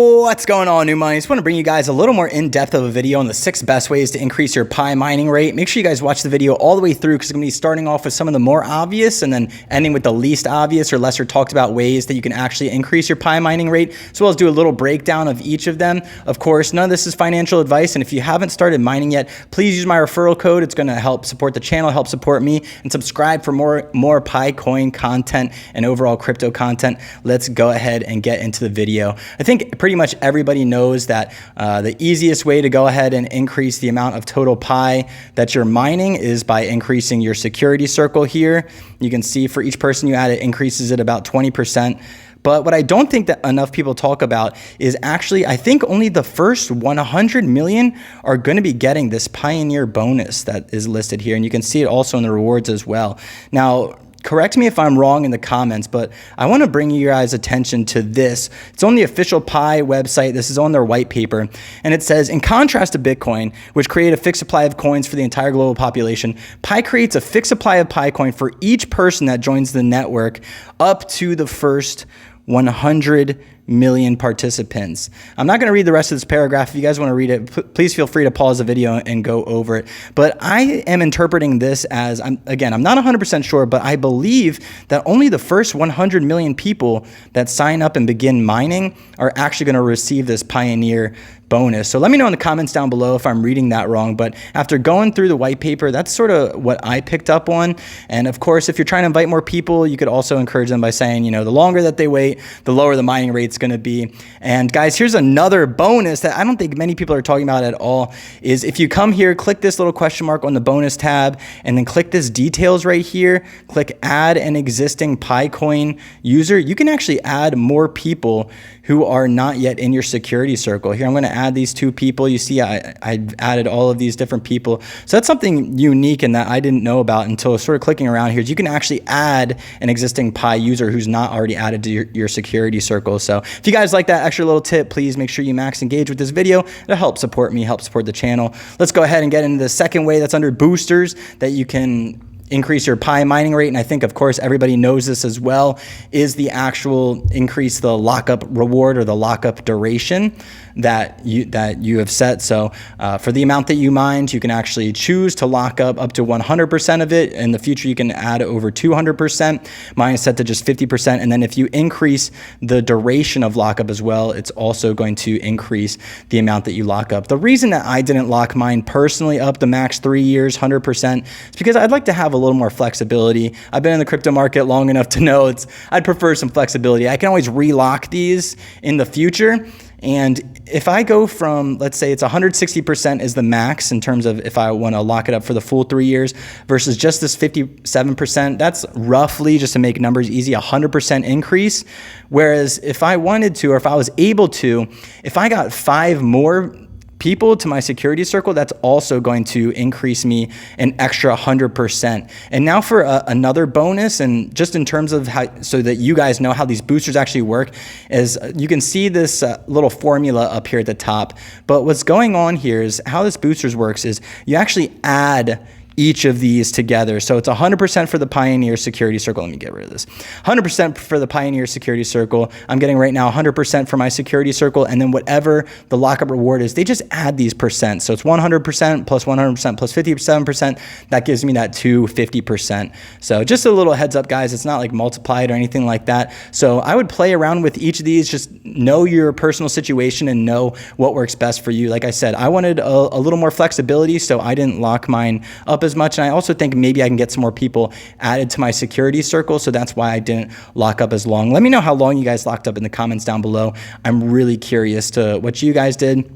What's going on, new money? Just want to bring you guys a little more in-depth of a video on the 6 best ways to increase your Pi mining rate. Make sure you guys watch the video all the way through because I'm going to be starting off with some of the more obvious and then ending with the least obvious or lesser talked about ways that you can actually increase your Pi mining rate, as well as do a little breakdown of each of them. Of course, none of this is financial advice, and if you haven't started mining yet, please use my referral code. It's going to help support the channel, help support me, and subscribe for more Pi coin content and overall crypto content. Let's go ahead and get into the video. I think pretty much everybody knows that the easiest way to go ahead and increase the amount of total Pi that you're mining is by increasing your security circle here. You can see for each person you add, it increases it about 20%. But what I don't think that enough people talk about is actually, I think only the first 100 million are going to be getting this Pioneer bonus that is listed here. And you can see it also in the rewards as well. Now, correct me if I'm wrong in the comments, but I want to bring you guys attention to this. It's on the official Pi website. This is on their white paper. And it says, in contrast to Bitcoin, which create a fixed supply of coins for the entire global population, Pi creates a fixed supply of Pi coin for each person that joins the network up to the first 100 million participants. I'm not going to read the rest of this paragraph. If you guys want to read it, please feel free to pause the video and go over it. But I am interpreting this as, I'm not 100% sure, but I believe that only the first 100 million people that sign up and begin mining are actually going to receive this Pioneer bonus. So let me know in the comments down below if I'm reading that wrong. But after going through the white paper, that's sort of what I picked up on. And of course, if you're trying to invite more people, you could also encourage them by saying, you know, the longer that they wait, the lower the mining rate's going to be. And guys, here's another bonus that I don't think many people are talking about at all, is if you come here, click this little question mark on the bonus tab, and then click this details right here, click add an existing PiCoin user. You can actually add more people who are not yet in your security circle. Here, I'm going to add these 2 people. You see, I added all of these different people. So that's something unique and that I didn't know about until sort of clicking around here. You can actually add an existing Pi user who's not already added to your security circle. So if you guys like that extra little tip, please make sure you max engage with this video. It'll help support me, help support the channel. Let's go ahead and get into the second way that's under boosters that you can increase your Pi mining rate. And I think, of course, everybody knows this as well, is the actual increase the lockup reward or the lockup duration that you have set. So for the amount that you mined, you can actually choose to lock up to 100% of it. In the future, you can add over 200%. Mine is set to just 50%. And then if you increase the duration of lockup as well, it's also going to increase the amount that you lock up. The reason that I didn't lock mine personally up the max 3 years, 100%, is because I'd like to have a little more flexibility. I've been in the crypto market long enough to know I'd prefer some flexibility. I can always relock these in the future. And if I go from, let's say it's 160% is the max in terms of if I want to lock it up for the full 3 years versus just this 57%, that's roughly, just to make numbers easy, 100% increase. Whereas if I wanted to, or if I was able to, if I got 5 more people to my security circle, that's also going to increase me an extra 100%. And now for another bonus, and just in terms of how, so that you guys know how these boosters actually work, is you can see this little formula up here at the top. But what's going on here is how this boosters works is you actually add each of these together. So it's 100% for the Pioneer security circle. Let me get rid of this. 100% for the Pioneer security circle. I'm getting right now 100% for my security circle. And then whatever the lockup reward is, they just add these percents. So it's 100% plus 100% plus 57%. That gives me that 250%. So just a little heads up, guys. It's not like multiplied or anything like that. So I would play around with each of these. Just know your personal situation and know what works best for you. Like I said, I wanted a little more flexibility, so I didn't lock mine up as much. And I also think maybe I can get some more people added to my security circle. So that's why I didn't lock up as long. Let me know how long you guys locked up in the comments down below. I'm really curious to what you guys did.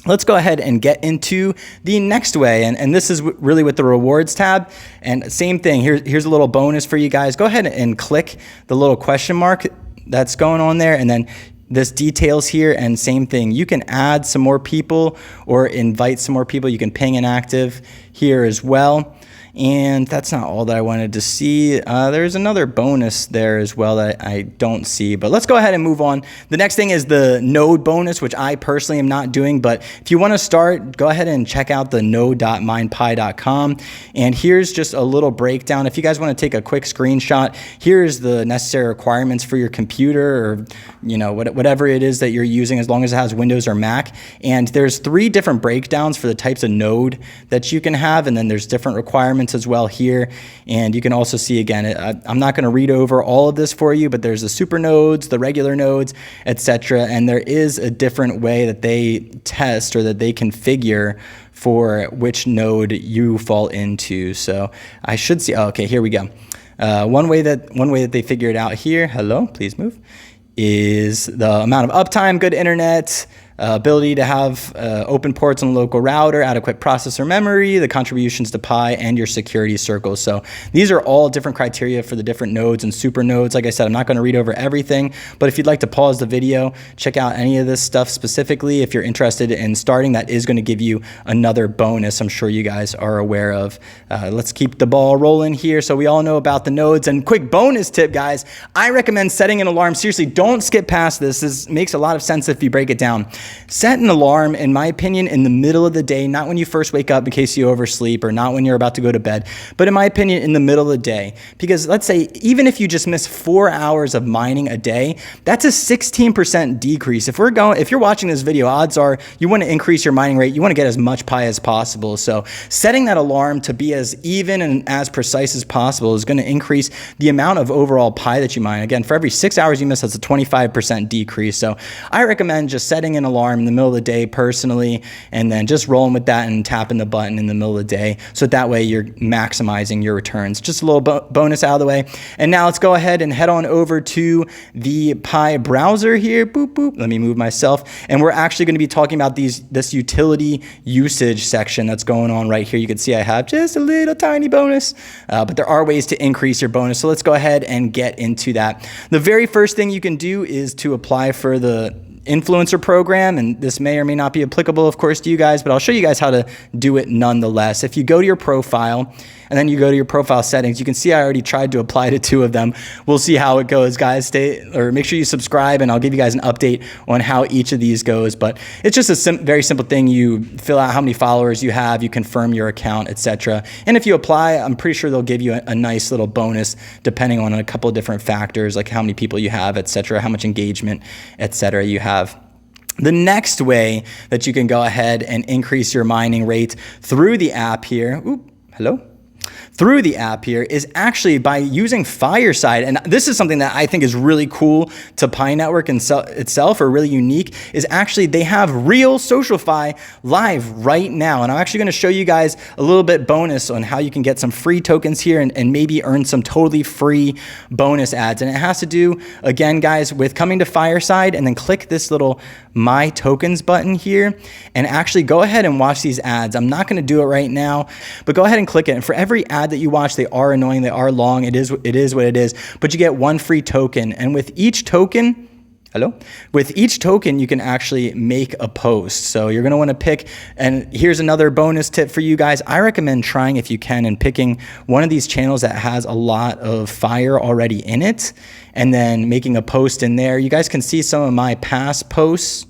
Let's go ahead and get into the next way. And this is really with the rewards tab. And same thing, here's a little bonus for you guys. Go ahead and click the little question mark that's going on there. And then this details here, and same thing. You can add some more people or invite some more people. You can ping inactive here as well. And that's not all that I wanted to see. There's another bonus there as well that I don't see, but let's go ahead and move on. The next thing is the node bonus, which I personally am not doing, but if you want to start, go ahead and check out the node.mindpi.com. And here's just a little breakdown. If you guys want to take a quick screenshot, here's the necessary requirements for your computer, or whatever it is that you're using, as long as it has Windows or Mac. And there's 3 different breakdowns for the types of node that you can have, and then there's different requirements as well here. And you can also see, again, I'm not going to read over all of this for you, but there's the super nodes, the regular nodes, etc. And there is a different way that they test or that they configure for which node you fall into. So I should see, okay, here we go. One way that they figure it out here, hello, please move, is the amount of uptime, good internet, ability to have open ports on the local router, adequate processor memory, the contributions to Pi, and your security circles. So these are all different criteria for the different nodes and super nodes. Like I said, I'm not going to read over everything, but if you'd like to pause the video, check out any of this stuff specifically. If you're interested in starting, that is going to give you another bonus I'm sure you guys are aware of. Let's keep the ball rolling here. So we all know about the nodes. And quick bonus tip, guys, I recommend setting an alarm. Seriously, don't skip past this. This makes a lot of sense if you break it down. Set an alarm, in my opinion, in the middle of the day, not when you first wake up in case you oversleep, or not when you're about to go to bed, but in my opinion, in the middle of the day. Because let's say, even if you just miss 4 hours of mining a day, that's a 16% decrease. If you're watching this video, odds are you want to increase your mining rate. You want to get as much Pi as possible. So setting that alarm to be as even and as precise as possible is going to increase the amount of overall Pi that you mine. Again, for every 6 hours you miss, that's a 25% decrease. So I recommend just setting an alarm in the middle of the day personally, and then just rolling with that and tapping the button in the middle of the day. So that way you're maximizing your returns. Just a little bonus out of the way. And now let's go ahead and head on over to the Pi browser here. Boop, boop. Let me move myself. And we're actually going to be talking about this utility usage section that's going on right here. You can see I have just a little tiny bonus, but there are ways to increase your bonus. So let's go ahead and get into that. The very first thing you can do is to apply for the influencer program, and this may or may not be applicable, of course, to you guys, but I'll show you guys how to do it nonetheless. If you go to your profile and then you go to your profile settings, you can see I already tried to apply to 2 of them. We'll see how it goes, guys. Make sure you subscribe, and I'll give you guys an update on how each of these goes. But it's just a very simple thing. You fill out how many followers you have, you confirm your account, etc. And if you apply, I'm pretty sure they'll give you a nice little bonus depending on a couple of different factors, like how many people you have, etc., how much engagement, etc. you have. The next way that you can go ahead and increase your mining rate through the app here, through the app here, is actually by using Fireside. And this is something that I think is really cool to Pi Network itself, or really unique, is actually they have real SocialFi live right now. And I'm actually going to show you guys a little bit bonus on how you can get some free tokens here and maybe earn some totally free bonus ads. And it has to do, again, guys, with coming to Fireside and then click this little My Tokens button here and actually go ahead and watch these ads. I'm not going to do it right now, but go ahead and click it. And for every ad that you watch, they are annoying, they are long, it is what it is, but you get 1 free token. And with each token, you can actually make a post. So you're going to want to pick, and here's another bonus tip for you guys. I recommend trying, if you can, and picking one of these channels that has a lot of fire already in it, and then making a post in there. You guys can see some of my past posts.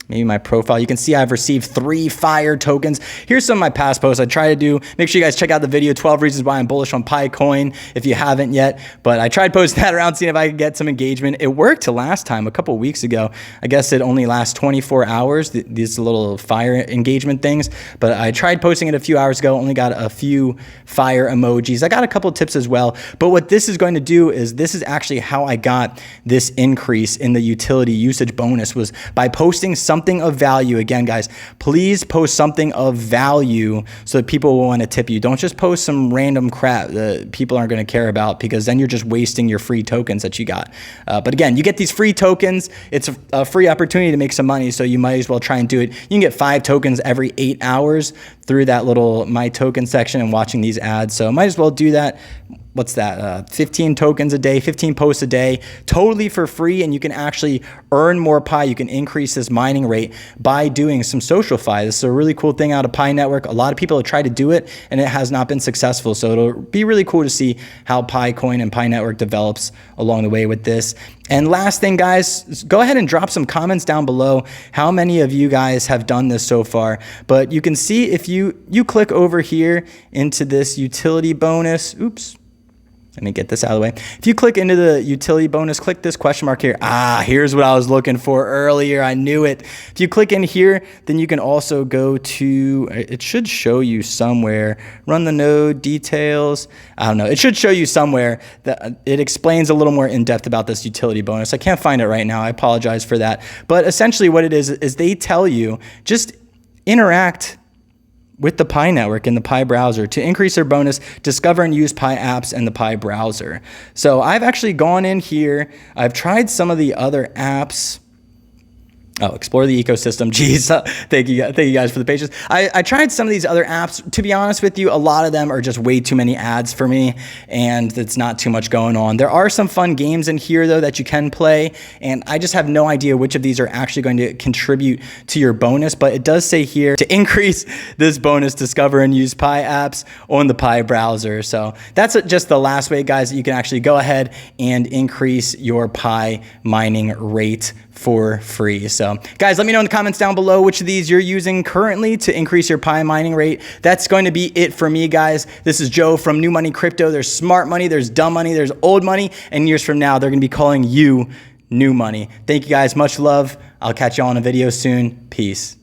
Maybe my profile. You can see I've received 3 fire tokens. Here's some of my past posts I try to do. Make sure you guys check out the video, 12 reasons why I'm bullish on PiCoin, if you haven't yet. But I tried posting that around, seeing if I could get some engagement. It worked last time, a couple weeks ago. I guess it only lasts 24 hours, these little fire engagement things. But I tried posting it a few hours ago, only got a few fire emojis. I got a couple tips as well. But what this is going to do is, this is actually how I got this increase in the utility usage bonus, was by posting something of value. Again, guys, please post something of value so that people will want to tip you. Don't just post some random crap that people aren't going to care about, because then you're just wasting your free tokens that you got. But again, you get these free tokens. It's a free opportunity to make some money, so you might as well try and do it. You can get 5 tokens every 8 hours through that little My Token section and watching these ads. So might as well do that. What's that? 15 tokens a day, 15 posts a day, totally for free. And you can actually earn more Pi. You can increase this mining rate by doing some SocialFi. This is a really cool thing out of Pi Network. A lot of people have tried to do it and it has not been successful. So it'll be really cool to see how PiCoin and Pi Network develops along the way with this. And last thing, guys, go ahead and drop some comments down below how many of you guys have done this so far. But you can see if you click over here into this utility bonus, oops. Let me get this out of the way. If you click into the utility bonus, click this question mark here. Here's what I was looking for earlier. I knew it. If you click in here, then you can also go to, it should show you somewhere, run the node details. I don't know. It should show you somewhere that it explains a little more in depth about this utility bonus. I can't find it right now. I apologize for that. But essentially what it is they tell you just interact with the Pi Network in the Pi browser to increase their bonus, discover and use Pi apps in the Pi browser. So I've actually gone in here. I've tried some of the other apps. Explore the ecosystem. Jeez, thank you guys for the patience. I tried some of these other apps. To be honest with you, a lot of them are just way too many ads for me, and it's not too much going on. There are some fun games in here, though, that you can play, and I just have no idea which of these are actually going to contribute to your bonus, but it does say here to increase this bonus, discover and use Pi apps on the Pi browser. So that's just the last way, guys, that you can actually go ahead and increase your Pi mining rate for free. So guys, let me know in the comments down below which of these you're using currently to increase your Pi mining rate. That's going to be it for me, guys. This is Joe from New Money Crypto. There's smart money, there's dumb money, there's old money, and years from now, they're going to be calling you new money. Thank you guys. Much love. I'll catch you all in a video soon. Peace.